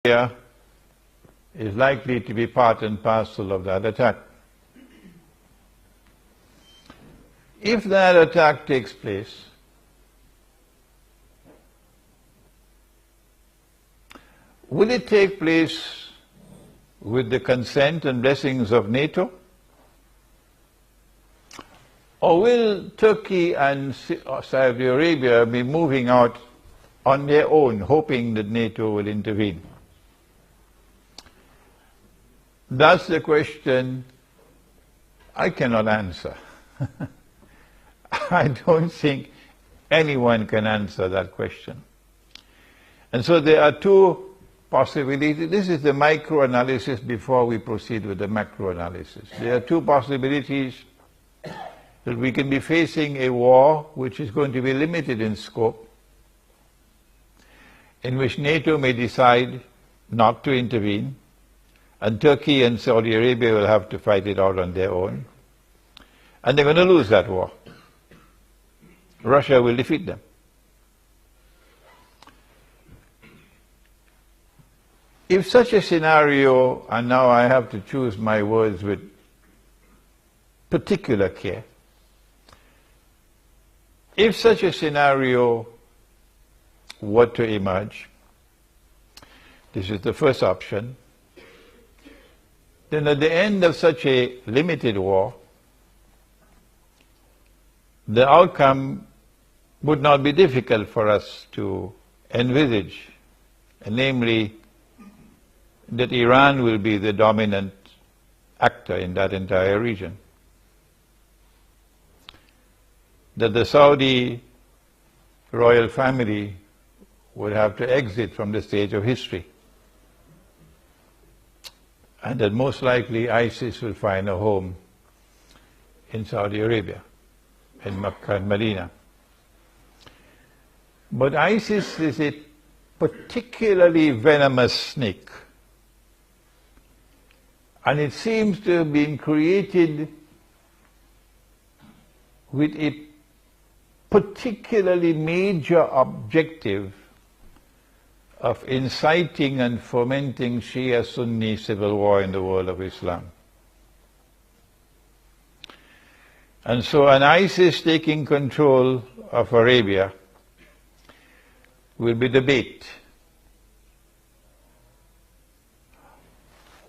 Arabia is likely to be part and parcel of that attack. If that attack takes place, will it take place with the consent and blessings of NATO? Or will Turkey and Saudi Arabia be moving out on their own, hoping that NATO will intervene? That's the question I cannot answer. I don't think anyone can answer that question. And so there are two possibilities. This is the micro-analysis before we proceed with the macro-analysis. There are two possibilities that we can be facing a war which is going to be limited in scope, in which NATO may decide not to intervene, and Turkey and Saudi Arabia will have to fight it out on their own, and they're going to lose that war. Russia will defeat them. If such a scenario, and now I have to choose my words with particular care, if such a scenario were to emerge, this is the first option, then at the end of such a limited war, the outcome would not be difficult for us to envisage, namely that Iran will be the dominant actor in that entire region, that the Saudi royal family would have to exit from the stage of history, and that most likely ISIS will find a home in Saudi Arabia, in Mecca and Medina. But ISIS is a particularly venomous snake, and it seems to have been created with a particularly major objective of inciting and fomenting Shia-Sunni civil war in the world of Islam. And so an ISIS taking control of Arabia will be the bait,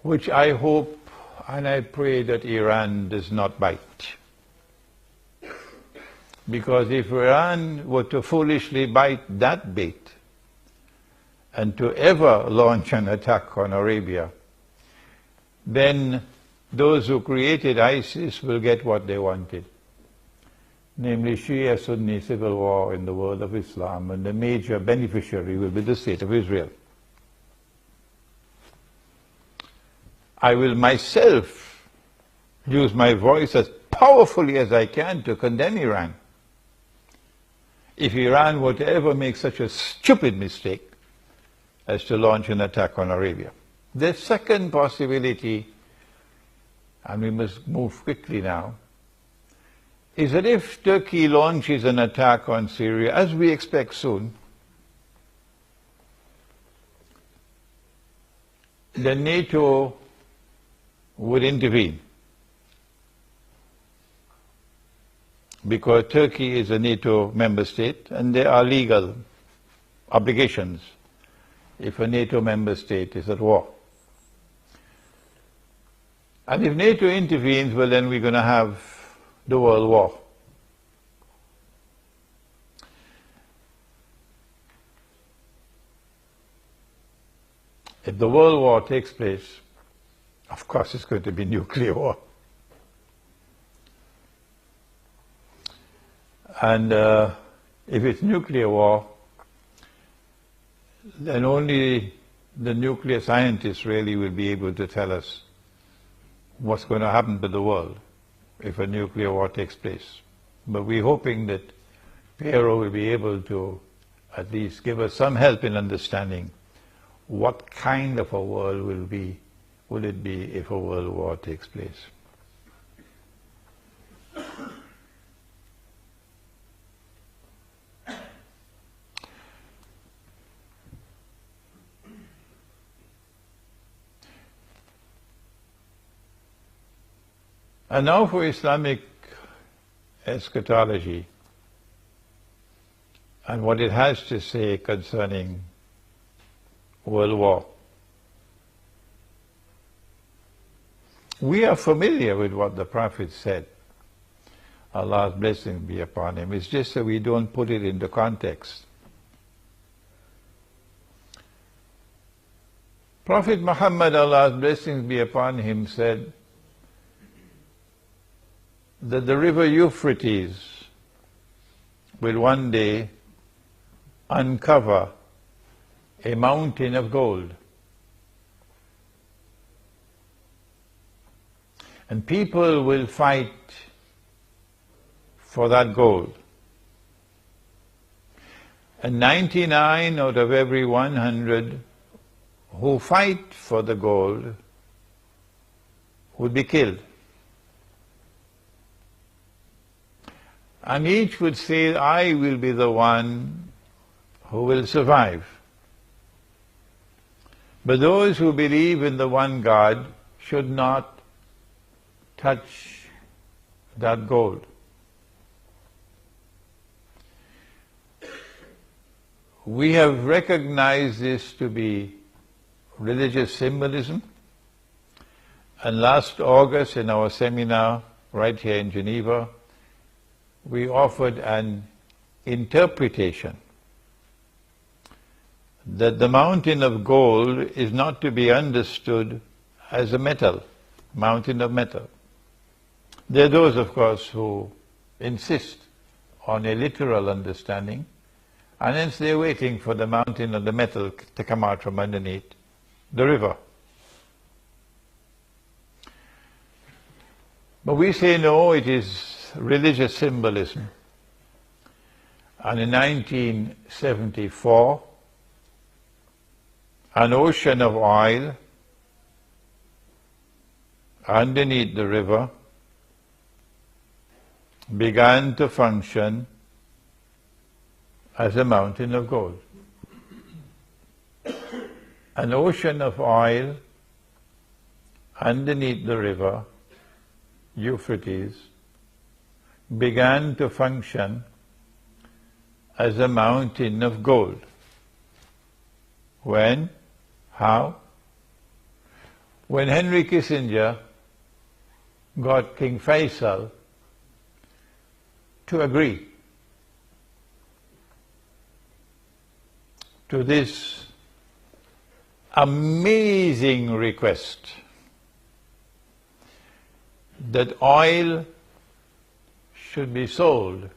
which I hope and I pray that Iran does not bite. Because if Iran were to foolishly bite that bait, and to ever launch an attack on Arabia, then those who created ISIS will get what they wanted, namely Shia-Sunni civil war in the world of Islam, and the major beneficiary will be the state of Israel. I will myself use my voice as powerfully as I can to condemn Iran, if Iran were to ever make such a stupid mistake as to launch an attack on Arabia. The second possibility, and we must move quickly now, is that if Turkey launches an attack on Syria, as we expect soon, then NATO would intervene, because Turkey is a NATO member state and there are legal obligations if a NATO member state is at war. And if NATO intervenes, well, then we're going to have the world war. If the world war takes place, of course it's going to be nuclear war. And if it's nuclear war, then only the nuclear scientists really will be able to tell us what's going to happen to the world if a nuclear war takes place. But we're hoping that Piero will be able to at least give us some help in understanding what kind of a world will it be if a world war takes place. And now for Islamic eschatology and what it has to say concerning world war. We are familiar with what the Prophet said. Allah's blessings be upon him. It's just that we don't put it into context. Prophet Muhammad, Allah's blessings be upon him, said that the river Euphrates will one day uncover a mountain of gold. And people will fight for that gold. And 99 out of every 100 who fight for the gold would be killed. And each would say, I will be the one who will survive. But those who believe in the one God should not touch that gold. We have recognized this to be religious symbolism, and last August in our seminar right here in Geneva, we offered an interpretation that the mountain of gold is not to be understood as a metal, mountain of metal. There are those, of course, who insist on a literal understanding, and hence they're waiting for the mountain of the metal to come out from underneath the river. But we say no, it is religious symbolism. And in 1974, an ocean of oil underneath the river began to function as a mountain of gold. An ocean of oil underneath the river Euphrates began to function as a mountain of gold. When? How? When Henry Kissinger got King Faisal to agree to this amazing request that oil should be sold